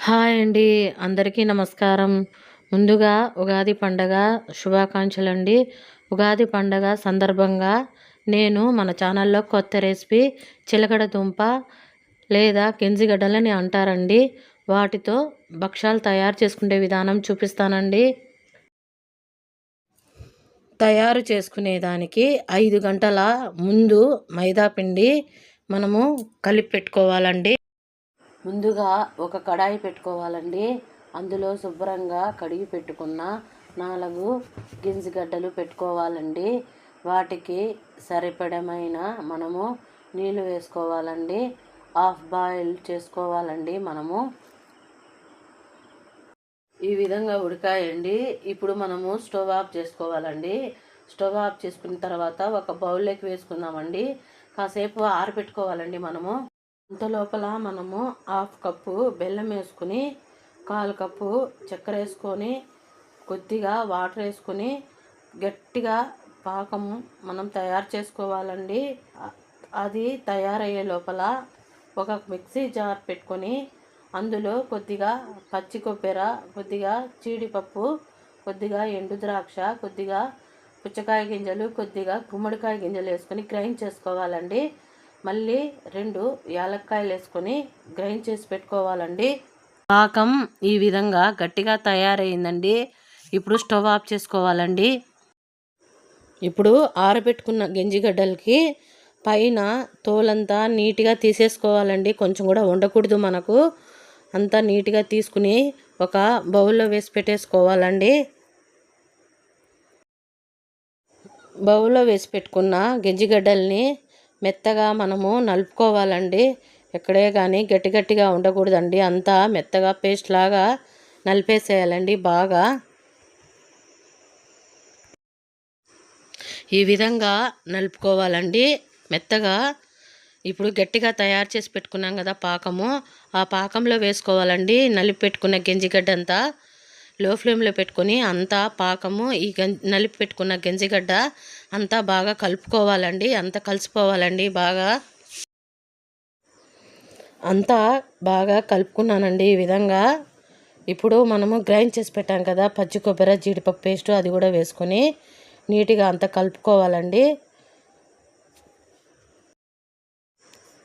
Hi అండి. అందరికీ నమస్కారం. ముందుగా ఉగాది పండగ శుభాకాంక్షలండి. ఉగాది పండగ సందర్భంగా నేను మన ఛానల్లో కొత్త రెసిపీ చిలకడ దుంప లేదా కెంజిగడ్డలని అంటారండి. వాటితో భక్షాలు తయారు చేసుకునే విధానం చూపిస్తానండి. తయారు చేసుకునేదానికి 5 గంటల ముందు మైదా పిండి మనము కలిపి పెట్టుకోవాలండి. ముందుగా ఒక కడాయి పెట్టుకోవాలండి. అందులో శుభ్రంగా కడిగి పెట్టుకున్న 4 గింజగడ్డలు పెట్టుకోవాలండి. వాటికి సరిపడమైన మనము నీళ్ళు వేసుకోవాలండి. హాఫ్ బాయిల్ చేసుకోవాలండి. మనము ఈ విధంగా ఉడికాయండి. ఇప్పుడు మనము స్టవ్ ఆఫ్ చేసుకోవాలండి. స్టవ్ ఆఫ్ చేసుకున్న తర్వాత ఒక బౌల్లోకి వేసుకుందామండి. కాసేపు ఆరబెట్టుకోవాలండి మనము. ఇంత లోపల మనము హాఫ్ కప్పు బెల్లం వేసుకుని 1/4 కప్పు చక్కెర వేసుకొని కొద్దిగా వాటర్ వేసుకొని గట్టిగా పాకం మనం తయారు చేసుకోవాలండి. అది తయారయ్యే లోపల ఒక మిక్సీ జార్ పెట్టుకొని అందులో కొద్దిగా పచ్చి కొబ్బరి, కొద్దిగా జీడిపప్పు, కొద్దిగా ఎండు ద్రాక్ష, కొద్దిగా పుచ్చకాయ గింజలు, కొద్దిగా గుమ్మడికాయ గింజలు వేసుకొని గ్రైండ్ చేసుకోవాలండి. మళ్ళీ 2 యాలక్కాయలు వేసుకొని గ్రైండ్ చేసి పెట్టుకోవాలండి. పాకం ఈ విధంగా గట్టిగా తయారైందండి. ఇప్పుడు స్టవ్ ఆఫ్ చేసుకోవాలండి. ఇప్పుడు ఆరబెట్టుకున్న గెంజిగడ్డలకి పైన తోలంతా నీట్గా తీసేసుకోవాలండి. కొంచెం కూడా ఉండకూడదు. మనకు అంతా నీట్గా తీసుకుని ఒక బౌల్లో వేసి పెట్టేసుకోవాలండి. బౌల్లో వేసి పెట్టుకున్న గెంజిగడ్డల్ని మెత్తగా మనము నలుపుకోవాలండి. ఎక్కడే కానీ గట్టిగా ఉండకూడదండి. అంతా మెత్తగా పేస్ట్ లాగా నలిపేసేయాలండి. బాగా ఈ విధంగా నలుపుకోవాలండి మెత్తగా. ఇప్పుడు గట్టిగా తయారు చేసి పెట్టుకున్నాం కదా పాకము, ఆ పాకంలో వేసుకోవాలండి. నలిపి పెట్టుకున్న గెంజిగడ్డ అంతా లో ఫ్లేమ్లో పెట్టుకొని అంతా పాకము ఈ నలిపి పెట్టుకున్న గెంజిగడ్డ అంతా బాగా కలుపుకోవాలండి. అంతా కలిసిపోవాలండి. అంతా బాగా కలుపుకున్నానండి ఈ విధంగా. ఇప్పుడు మనము గ్రైండ్ చేసి పెట్టాం కదా పచ్చి కొబ్బరి, జీడిపప్పు పేస్టు, అది కూడా వేసుకొని నీట్గా అంతా కలుపుకోవాలండి.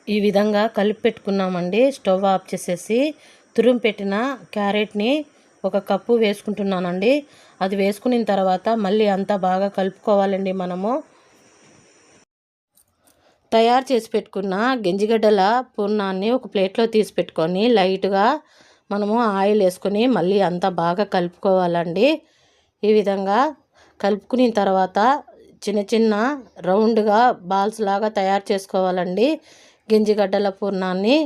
ఈ విధంగా కలిపి పెట్టుకున్నామండి. స్టవ్ ఆఫ్ చేసేసి తురుము పెట్టిన క్యారెట్ని 1 కప్పు వేసుకుంటున్నానండి. అది వేసుకున్న తర్వాత మళ్ళీ అంతా బాగా కలుపుకోవాలండి. మనము తయారు చేసి పెట్టుకున్న గెంజిగడ్డల పూర్ణాన్ని ఒక ప్లేట్లో తీసి పెట్టుకొని లైట్గా మనము ఆయిల్ వేసుకొని మళ్ళీ అంతా బాగా కలుపుకోవాలండి. ఈ విధంగా కలుపుకున్న తర్వాత చిన్న రౌండ్గా బాల్స్ లాగా తయారు చేసుకోవాలండి. గెంజిగడ్డల పూర్ణాన్ని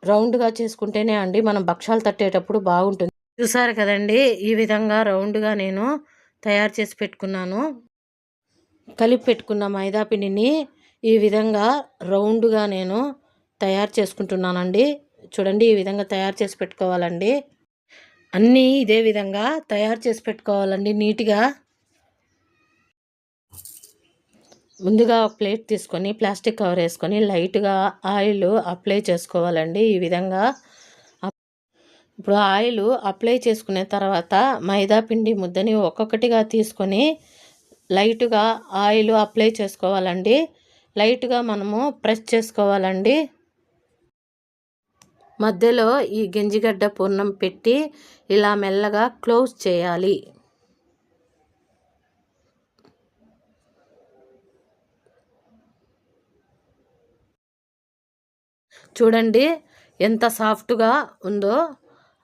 రౌండ్గా చేసుకుంటేనే అండి మనం భక్షాలు తట్టేటప్పుడు బాగుంటుంది. చూసారు కదండి, ఈ విధంగా రౌండ్గా నేను తయారు చేసి పెట్టుకున్నాను. కలిపి పెట్టుకున్న మైదా పిండిని ఈ విధంగా రౌండ్గా నేను తయారు చేసుకుంటున్నానండి. చూడండి, ఈ విధంగా తయారు చేసి పెట్టుకోవాలండి. అన్నీ ఇదే విధంగా తయారు చేసి పెట్టుకోవాలండి నీట్గా. ముందుగా ఒక ప్లేట్ తీసుకొని ప్లాస్టిక్ కవర్ వేసుకొని లైట్గా ఆయిల్ అప్లై చేసుకోవాలండి. ఈ విధంగా ఇప్పుడు ఆయిల్ అప్లై చేసుకునే తర్వాత మైదా పిండి ముద్దని ఒక్కొక్కటిగా తీసుకొని లైట్గా ఆయిల్ అప్లై చేసుకోవాలండి. లైట్గా మనము ప్రెస్ చేసుకోవాలండి. మధ్యలో ఈ గెంజిగడ్డ పూర్ణం పెట్టి ఇలా మెల్లగా క్లోజ్ చేయాలి. చూడండి ఎంత సాఫ్ట్గా ఉందో.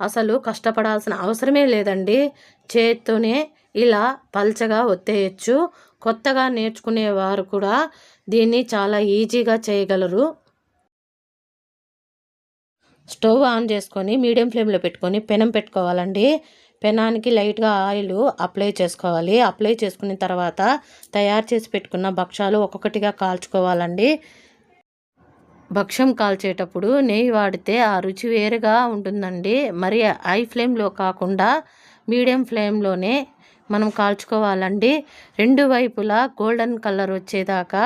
అసలు కష్టపడాల్సిన అవసరమే లేదండి. చేత్తోనే ఇలా పల్చగా ఒత్తేయచ్చు. కొత్తగా నేర్చుకునేవారు కూడా దీన్ని చాలా ఈజీగా చేయగలరు. స్టవ్ ఆన్ చేసుకొని మీడియం ఫ్లేమ్లో పెట్టుకొని పెనం పెట్టుకోవాలండి. పెనానికి లైట్గా ఆయిల్ అప్లై చేసుకోవాలి. అప్లై చేసుకున్న తర్వాత తయారు చేసి పెట్టుకున్న భక్షాలు ఒక్కొక్కటిగా కాల్చుకోవాలండి. భక్ష్యం కాల్చేటప్పుడు నెయ్యి వాడితే ఆ రుచి వేరుగా ఉంటుందండి. మరి హై ఫ్లేమ్లో కాకుండా మీడియం ఫ్లేమ్లోనే మనం కాల్చుకోవాలండి. 2 వైపులా గోల్డెన్ కలర్ వచ్చేదాకా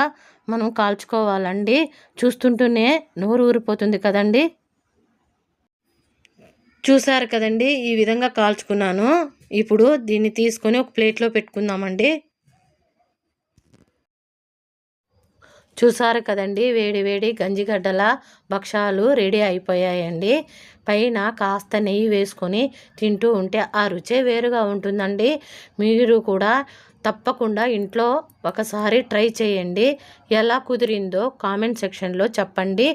మనం కాల్చుకోవాలండి. చూస్తుంటూనే నోరు ఊరిపోతుంది కదండి. చూసారు కదండి, ఈ విధంగా కాల్చుకున్నాను. ఇప్పుడు దీన్ని తీసుకొని ఒక ప్లేట్లో పెట్టుకుందామండి. చూసారు కదండి, వేడి వేడి గంజిగడ్డల భక్షాలు రెడీ అయిపోయాయండి. పైన కాస్త నెయ్యి వేసుకొని తింటూ ఉంటే ఆ రుచే వేరుగా ఉంటుందండి. మీరు కూడా తప్పకుండా ఇంట్లో ఒకసారి ట్రై చేయండి. ఎలా కుదిరిందో కామెంట్ సెక్షన్లో చెప్పండి.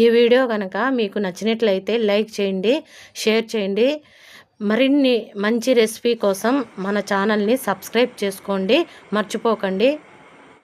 ఈ వీడియో కనుక మీకు నచ్చినట్లయితే లైక్ చేయండి, షేర్ చేయండి. మరిన్ని మంచి రెసిపీ కోసం మన ఛానల్ని సబ్స్క్రైబ్ చేసుకోండి, మర్చిపోకండి.